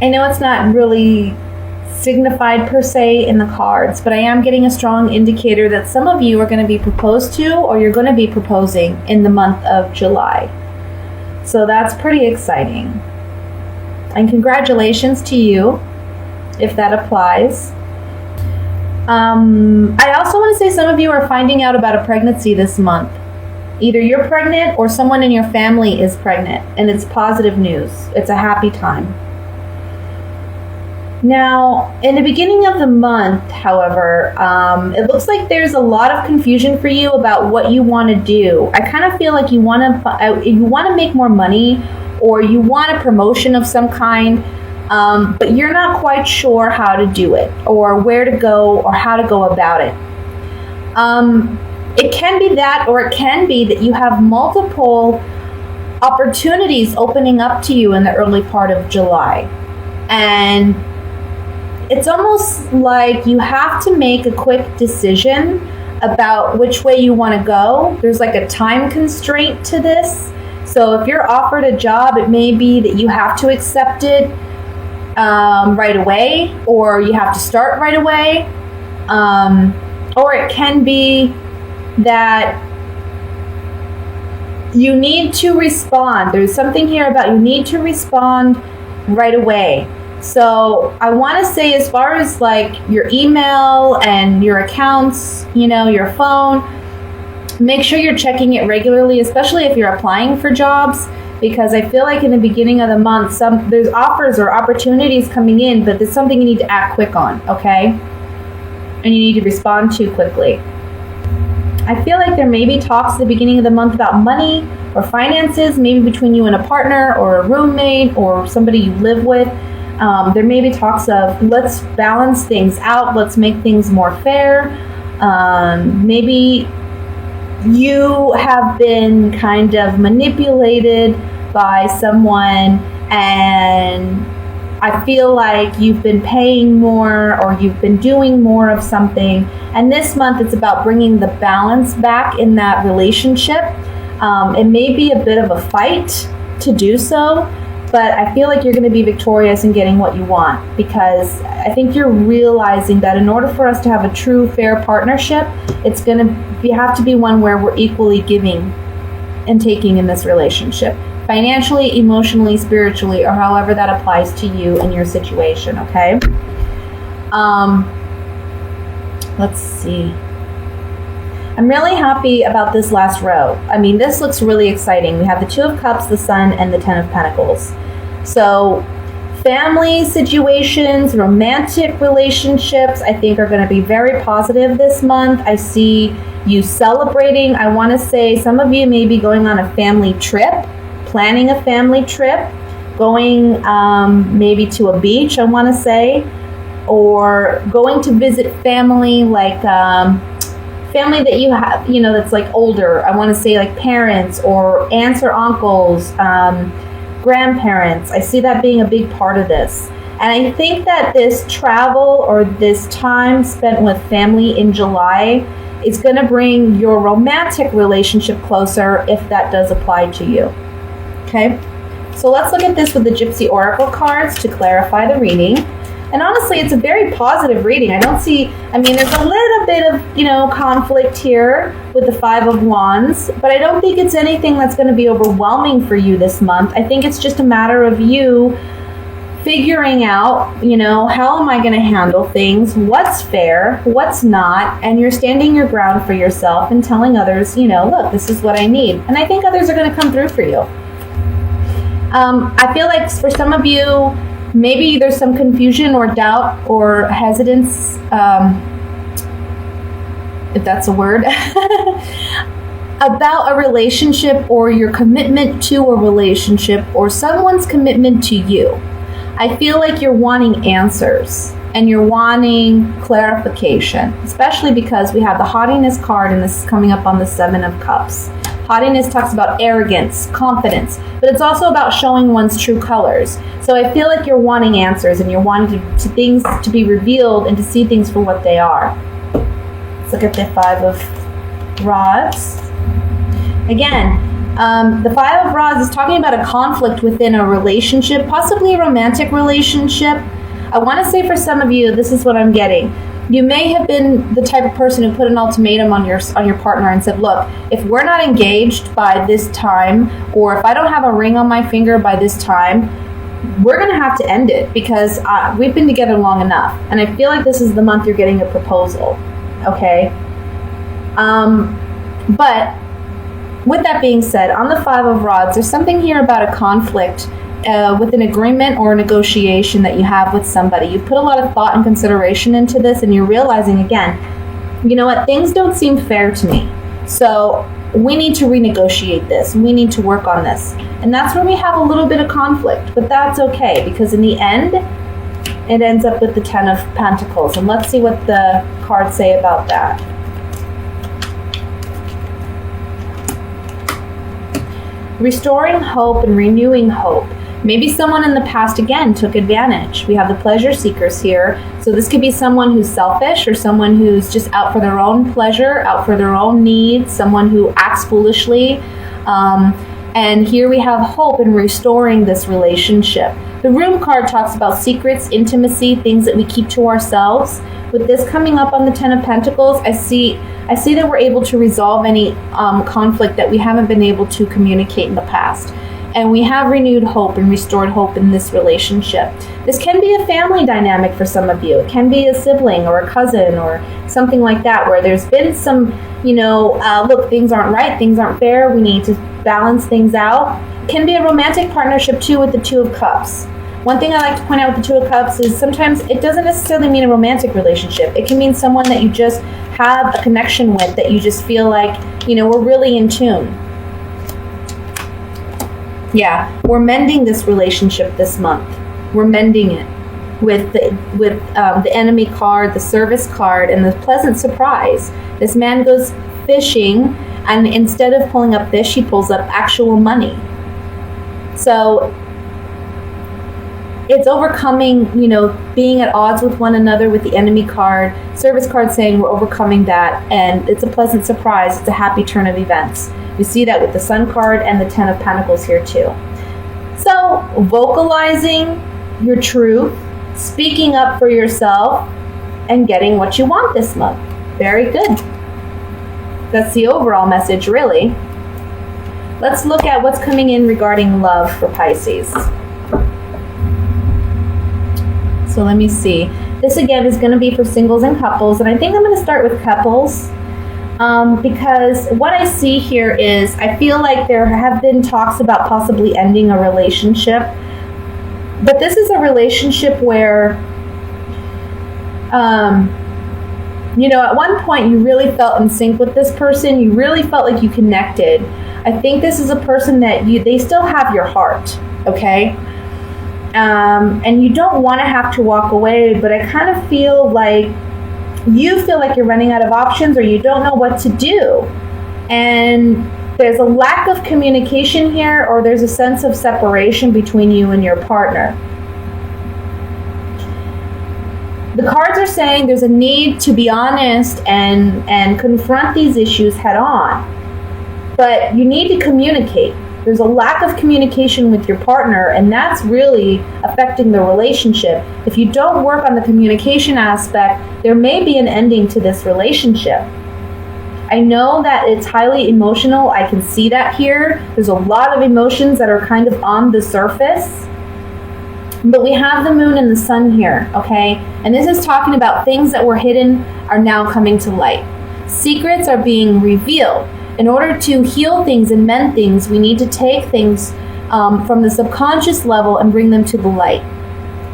I know it's not really signified per se in the cards, but I am getting a strong indicator that some of you are going to be proposed to, or you're going to be proposing in the month of July. So that's pretty exciting. And congratulations to you, if that applies. I also want to say some of you are finding out about a pregnancy this month. Either you're pregnant or someone in your family is pregnant, and it's positive news. It's a happy time. Now, in the beginning of the month, however, it looks like there's a lot of confusion for you about what you want to do. I kind of feel like you want to make more money, or you want a promotion of some kind, but you're not quite sure how to do it, or where to go, or how to go about it. It can be that, or it can be that you have multiple opportunities opening up to you in the early part of July. And it's almost like you have to make a quick decision about which way you want to go. There's like a time constraint to this. So if you're offered a job, it may be that you have to accept it right away, or you have to start right away. Or it can be that you need to respond. There's something here about you need to respond right away. So I want to say, as far as like your email and your accounts, your phone, make sure you're checking it regularly, especially if you're applying for jobs, because I feel like in the beginning of the month, there's offers or opportunities coming in, but there's something you need to act quick on, okay? And you need to respond to quickly. I feel like there may be talks at the beginning of the month about money or finances, maybe between you and a partner or a roommate or somebody you live with. There may be talks of, let's balance things out, let's make things more fair. Maybe you have been kind of manipulated by someone, and I feel like you've been paying more, or you've been doing more of something. And this month it's about bringing the balance back in that relationship. It may be a bit of a fight to do so, but I feel like you're going to be victorious in getting what you want, because I think you're realizing that in order for us to have a true, fair partnership, you have to be one where we're equally giving and taking in this relationship. Financially, emotionally, spiritually, or however that applies to you and your situation, okay? Let's see. I'm really happy about this last row. I mean, this looks really exciting. We have the Two of Cups, the Sun, and the Ten of Pentacles. So family situations, romantic relationships, I think are going to be very positive this month. I see you celebrating. I want to say some of you may be going on a family trip, planning a family trip, going maybe to a beach, I want to say, or going to visit family, like family that you have, that's like older. I want to say like parents or aunts or uncles, grandparents. I see that being a big part of this. And I think that this travel or this time spent with family in July is going to bring your romantic relationship closer, if that does apply to you. Okay? So let's look at this with the Gypsy Oracle cards to clarify the reading. And honestly, it's a very positive reading. There's a little bit of, conflict here with the Five of Wands, but I don't think it's anything that's going to be overwhelming for you this month. I think it's just a matter of you figuring out, how am I going to handle things? What's fair? What's not? And you're standing your ground for yourself and telling others, look, this is what I need. And I think others are going to come through for you. I feel like for some of you, maybe there's some confusion or doubt or hesitance, if that's a word, about a relationship or your commitment to a relationship or someone's commitment to you. I feel like you're wanting answers and you're wanting clarification, especially because we have the Haughtiness card, and this is coming up on the Seven of Cups. Haughtiness talks about arrogance, confidence, but it's also about showing one's true colors. So I feel like you're wanting answers and you're wanting things to be revealed and to see things for what they are. Let's look at the Five of Rods. Again, The Five of Rods is talking about a conflict within a relationship, possibly a romantic relationship. I want to say for some of you, this is what I'm getting. You may have been the type of person who put an ultimatum on your partner and said, look, if we're not engaged by this time, or if I don't have a ring on my finger by this time, we're going to have to end it because we've been together long enough. And I feel like this is the month you're getting a proposal. Okay? But with that being said, on the Five of Rods, there's something here about a conflict with an agreement or a negotiation that you have with somebody. You've put a lot of thought and consideration into this, and you're realizing, again, you know what, things don't seem fair to me. So we need to renegotiate this. We need to work on this. And that's where we have a little bit of conflict, but that's okay, because in the end, it ends up with the Ten of Pentacles. And let's see what the cards say about that. Restoring hope and renewing hope. Maybe someone in the past, again, took advantage. We have the pleasure seekers here. So this could be someone who's selfish or someone who's just out for their own pleasure, out for their own needs, someone who acts foolishly. And here we have hope in restoring this relationship. The Room card talks about secrets, intimacy, things that we keep to ourselves. With this coming up on the Ten of Pentacles, I see that we're able to resolve any conflict that we haven't been able to communicate in the past. And we have renewed hope and restored hope in this relationship. This can be a family dynamic for some of you. It can be a sibling or a cousin or something like that, where there's been some, look, things aren't right, things aren't fair, we need to balance things out. It can be a romantic partnership too with the Two of Cups. One thing I like to point out with the Two of Cups is sometimes it doesn't necessarily mean a romantic relationship. It can mean someone that you just have a connection with, that you just feel like, we're really in tune. Yeah, we're mending this relationship this month. We're mending it with the enemy card, the service card, and the pleasant surprise. This man goes fishing, and instead of pulling up fish, he pulls up actual money. So it's overcoming, being at odds with one another with the enemy card, service card saying we're overcoming that, and it's a pleasant surprise. It's a happy turn of events. We see that with the Sun card and the Ten of Pentacles here too. So vocalizing your truth, speaking up for yourself, and getting what you want this month. Very good. That's the overall message, really. Let's look at what's coming in regarding love for Pisces. So let me see. This again is going to be for singles and couples, and I think I'm going to start with couples. Because what I see here is I feel like there have been talks about possibly ending a relationship. But this is a relationship where, at one point you really felt in sync with this person. You really felt like you connected. I think this is a person that they still have your heart, okay? And you don't want to have to walk away, but I kind of feel like you feel like you're running out of options, or you don't know what to do. And there's a lack of communication here, or there's a sense of separation between you and your partner. The cards are saying there's a need to be honest and confront these issues head on. But you need to communicate. There's a lack of communication with your partner, and that's really affecting the relationship. If you don't work on the communication aspect, there may be an ending to this relationship. I know that it's highly emotional. I can see that here. There's a lot of emotions that are kind of on the surface. But we have the moon and the sun here, okay? And this is talking about things that were hidden are now coming to light. Secrets are being revealed. In order to heal things and mend things, we need to take things from the subconscious level and bring them to the light.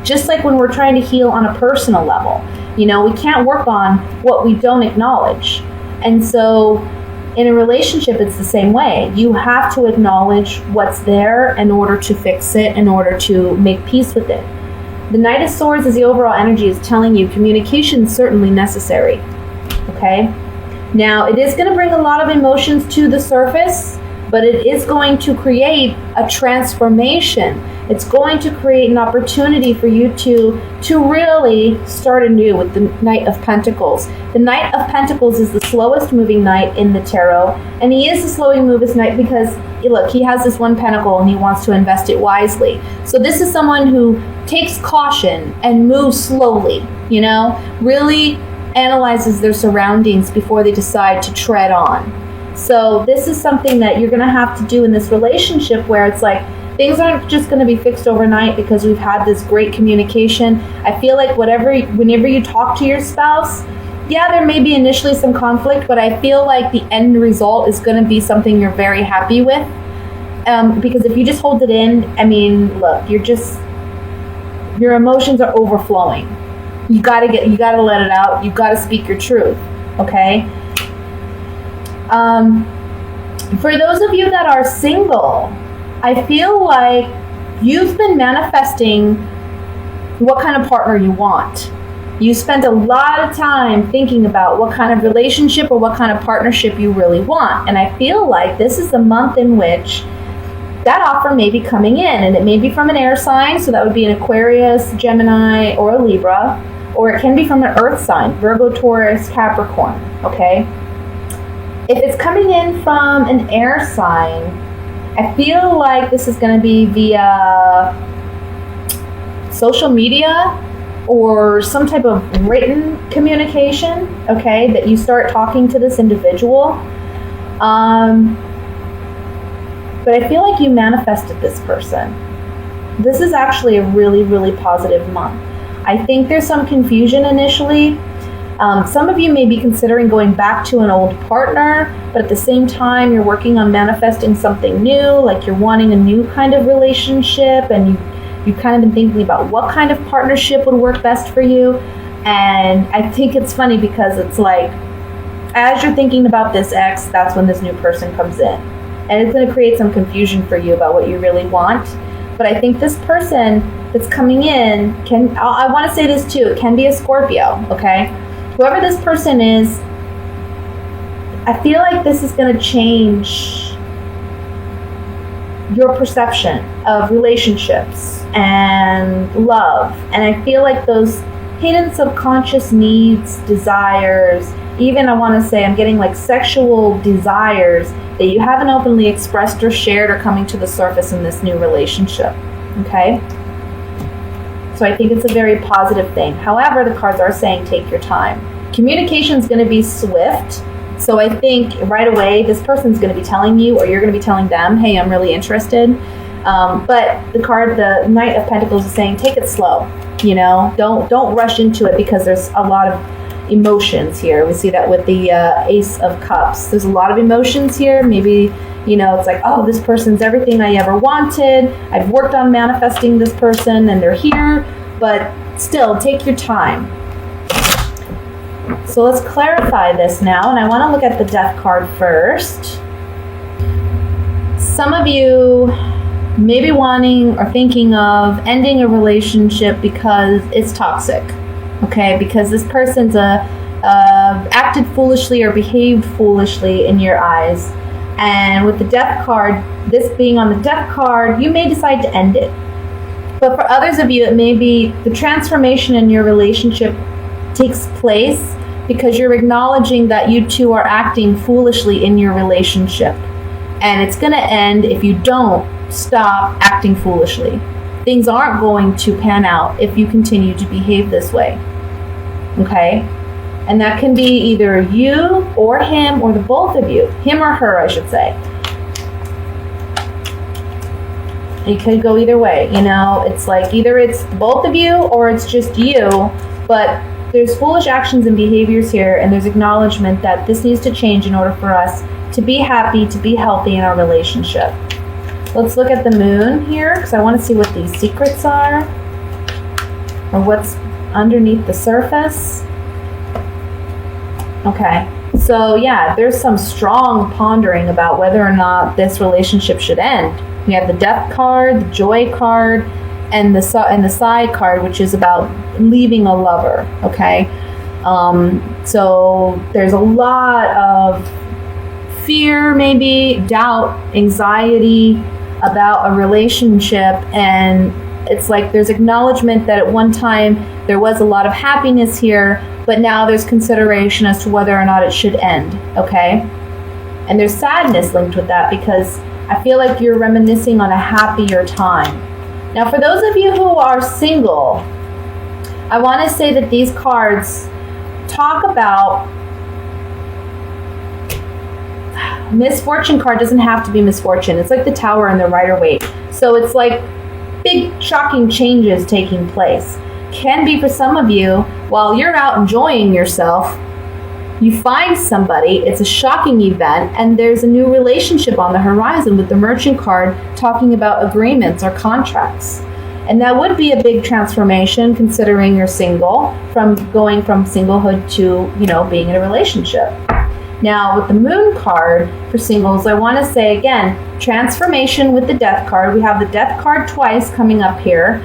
Just like when we're trying to heal on a personal level. We can't work on what we don't acknowledge. And so in a relationship, it's the same way. You have to acknowledge what's there in order to fix it, in order to make peace with it. The Knight of Swords, as the overall energy is telling you, communication is certainly necessary. Okay? Now, it is going to bring a lot of emotions to the surface, but it is going to create a transformation. It's going to create an opportunity for you to really start anew with the Knight of Pentacles. The Knight of Pentacles is the slowest moving knight in the tarot, and he is the slowest moving knight because, look, he has this one pentacle and he wants to invest it wisely. So this is someone who takes caution and moves slowly, you know, really analyzes their surroundings before they decide to tread on. So this is something that you're going to have to do in this relationship, where it's like things aren't just going to be fixed overnight because we've had this great communication. I feel like whenever you talk to your spouse, yeah, there may be initially some conflict, but I feel like the end result is going to be something you're very happy with. Because if you just hold it in, I mean, look, your emotions are overflowing. You gotta let it out. You gotta speak your truth. Okay. For those of you that are single, I feel like you've been manifesting what kind of partner you want. You spent a lot of time thinking about what kind of relationship or what kind of partnership you really want. And I feel like this is the month in which that offer may be coming in, and it may be from an air sign, so that would be an Aquarius, Gemini, or a Libra, or it can be from an earth sign, Virgo, Taurus, Capricorn, okay? If it's coming in from an air sign, I feel like this is going to be via social media or some type of written communication, okay, that you start talking to this individual. But I feel like you manifested this person. This is actually a really, really positive month. I think there's some confusion initially. Some of you may be considering going back to an old partner, but at the same time, you're working on manifesting something new, like you're wanting a new kind of relationship, and you've kind of been thinking about what kind of partnership would work best for you. And I think it's funny because it's like, as you're thinking about this ex, that's when this new person comes in. And it's going to create some confusion for you about what you really want. But I think this person that's coming in I want to say this too, it can be a Scorpio, okay? Whoever this person is, I feel like this is going to change your perception of relationships and love. And I feel like those hidden subconscious needs, desires, even I want to say I'm getting like sexual desires that you haven't openly expressed or shared are coming to the surface in this new relationship, okay? So I think it's a very positive thing. However, the cards are saying take your time. Communication is going to be swift. So I think right away this person's going to be telling you, or you're going to be telling them, hey, I'm really interested. But the Knight of Pentacles is saying take it slow. You know, don't rush into it because there's a lot of emotions here. We see that with the Ace of Cups. There's a lot of emotions here. Maybe, you know, it's like, oh, this person's everything I ever wanted. I've worked on manifesting this person and they're here, but still, take your time. So let's clarify this now, and I want to look at the Death card first. Some of you may be wanting or thinking of ending a relationship because it's toxic. Okay, because this person's acted foolishly or behaved foolishly in your eyes. And with the Death card, this being on the Death card, you may decide to end it. But for others of you, it may be the transformation in your relationship takes place because you're acknowledging that you two are acting foolishly in your relationship. And it's going to end if you don't stop acting foolishly. Things aren't going to pan out if you continue to behave this way. Okay? And that can be either you or him or the both of you. Him or her, I should say. It could go either way, you know? It's like either it's both of you or it's just you, but there's foolish actions and behaviors here, and there's acknowledgement that this needs to change in order for us to be happy, to be healthy in our relationship. Let's look at the moon here, because I want to see what these secrets are, or what's underneath the surface. Okay, so yeah, there's some strong pondering about whether or not this relationship should end. We have the Death card, the Joy card, and the Side card, which is about leaving a lover. Okay, so there's a lot of fear, maybe doubt, anxiety about a relationship, and it's like there's acknowledgement that at one time there was a lot of happiness here, but now there's consideration as to whether or not it should end, okay? And there's sadness linked with that because I feel like you're reminiscing on a happier time. Now, for those of you who are single, I want to say that these cards talk about misfortune card doesn't have to be misfortune. It's like the Tower and the Rider-Waite. So it's like big shocking changes taking place. Can be for some of you while you're out enjoying yourself, you find somebody, it's a shocking event, and there's a new relationship on the horizon with the Merchant card talking about agreements or contracts. And that would be a big transformation considering you're single, from going from singlehood to, being in a relationship. Now, with the Moon card for singles, I want to say again, transformation with the Death card. We have the Death card twice coming up here.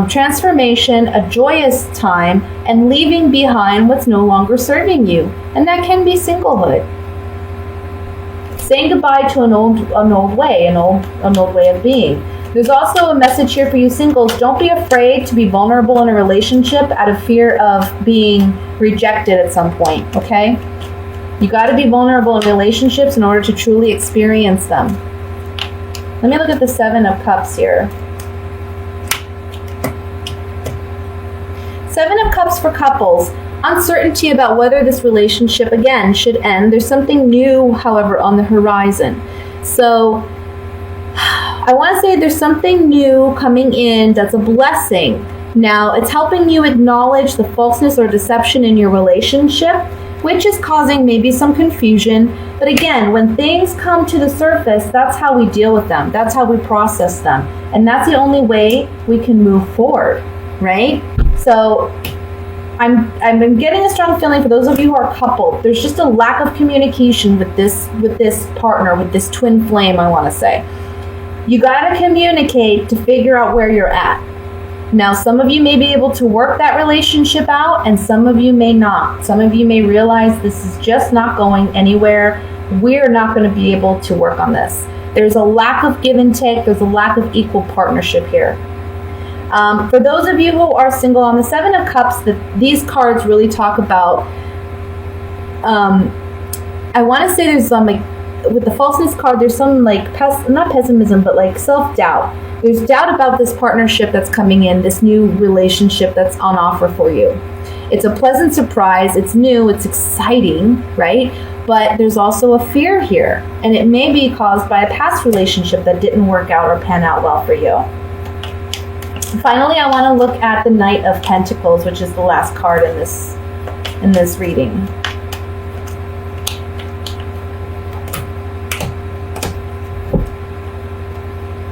Transformation, a joyous time, and leaving behind what's no longer serving you. And that can be singlehood. Saying goodbye to an old way of being. There's also a message here for you singles. Don't be afraid to be vulnerable in a relationship out of fear of being rejected at some point, okay? You got to be vulnerable in relationships in order to truly experience them. Let me look at the Seven of Cups here. Seven of Cups for couples. Uncertainty about whether this relationship, again, should end. There's something new, however, on the horizon. So I want to say there's something new coming in that's a blessing. Now, it's helping you acknowledge the falseness or deception in your relationship, which is causing maybe some confusion. But again, when things come to the surface, that's how we deal with them. That's how we process them. And that's the only way we can move forward, right? So I'm getting a strong feeling for those of you who are coupled. There's just a lack of communication with this partner, with this twin flame, I want to say. You got to communicate to figure out where you're at. Now, some of you may be able to work that relationship out, and some of you may not. Some of you may realize this is just not going anywhere. We're not going to be able to work on this. There's a lack of give and take. There's a lack of equal partnership here. For those of you who are single, on the Seven of Cups, these cards really talk about, I want to say there's some, with the falseness card, there's some, not pessimism, but self-doubt. There's doubt about this partnership that's coming in, this new relationship that's on offer for you. It's a pleasant surprise. It's new. It's exciting, right? But there's also a fear here, and it may be caused by a past relationship that didn't work out or pan out well for you. Finally, I want to look at the Knight of Pentacles, which is the last card in this reading.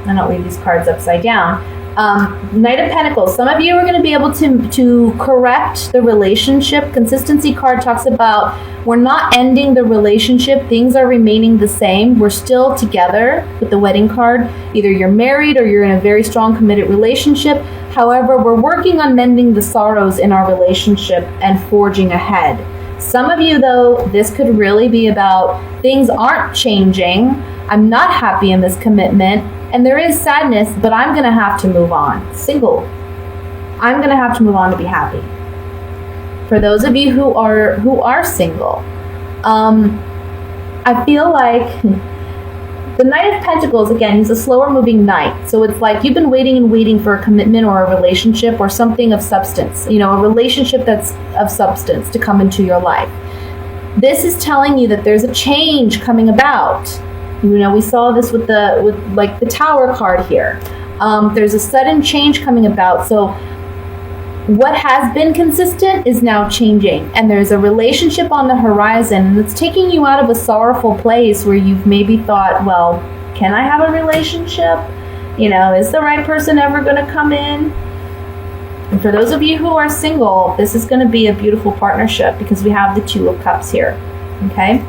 I don't leave these cards upside down. Knight of Pentacles. Some of you are going to be able to correct the relationship. Consistency card talks about we're not ending the relationship. Things are remaining the same. We're still together with the Wedding card. Either you're married or you're in a very strong committed relationship. However, we're working on mending the sorrows in our relationship and forging ahead. Some of you, though, this could really be about things aren't changing. I'm not happy in this commitment. And there is sadness, but I'm going to have to move on. Single. I'm going to have to move on to be happy. For those of you who are single, I feel like the Knight of Pentacles, again, he's a slower moving knight. So it's like you've been waiting and waiting for a commitment or a relationship or something of substance, a relationship that's of substance to come into your life. This is telling you that there's a change coming about. We saw this with the Tower card here. There's a sudden change coming about. So what has been consistent is now changing. And there's a relationship on the horizon. And it's taking you out of a sorrowful place where you've maybe thought, well, can I have a relationship? Is the right person ever going to come in? And for those of you who are single, this is going to be a beautiful partnership because we have the Two of Cups here. Okay?